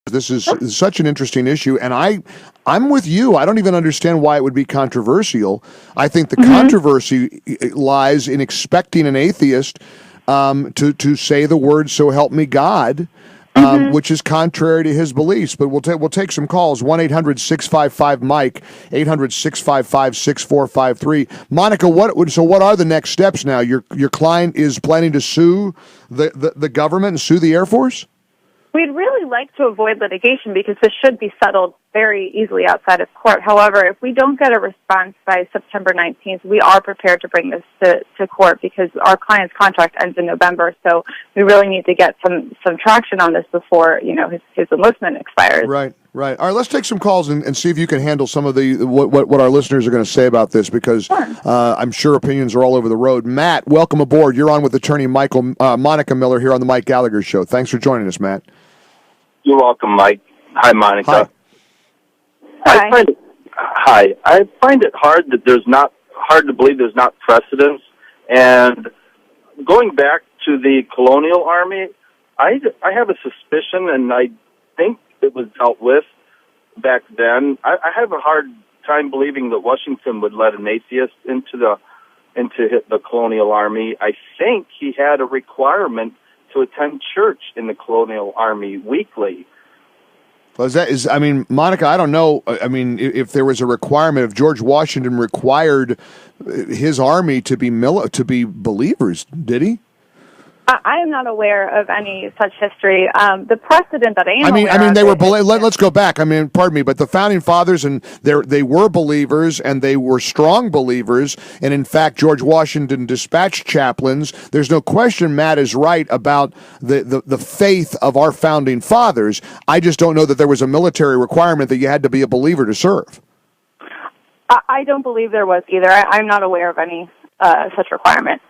This is such an interesting issue, and I'm with you. I don't even understand why it would be controversial. I think the controversy lies in expecting an atheist to say the words "So help me God," which is contrary to his beliefs. But we'll take some calls. 1-800-655-MIKE, 800-655-6453. Monica, what are the next steps now? Your client is planning to sue the government and sue the Air Force? We'd really like to avoid litigation because this should be settled very easily outside of court. However, if we don't get a response by September 19th, we are prepared to bring this to court because our client's contract ends in November. So we really need to get some traction on this before, his enlistment expires. Right. All right, let's take some calls and see if you can handle some of what our listeners are going to say about this, because I'm sure opinions are all over the road. Matt, welcome aboard. You're on with attorney Monica Miller here on the Mike Gallagher Show. Thanks for joining us, Matt. You're welcome, Mike. Hi, Monica. Hi. I find it hard to believe there's not precedence. And going back to the Colonial Army, I have a suspicion, and I think it was dealt with back then. I have a hard time believing that Washington would let an atheist into the Colonial Army. I think he had a requirement to attend church in the Colonial Army weekly. Well, Monica, I don't know. I mean, if there was a requirement, if George Washington required his army to be believers, did he? I am not aware of any such history. The precedent that I am aware they of were. Let's go back. Pardon me, but the founding fathers they were believers, and they were strong believers. And in fact, George Washington dispatched chaplains. There's no question Matt is right about the faith of our founding fathers. I just don't know that there was a military requirement that you had to be a believer to serve. I don't believe there was either. I'm not aware of any such requirement.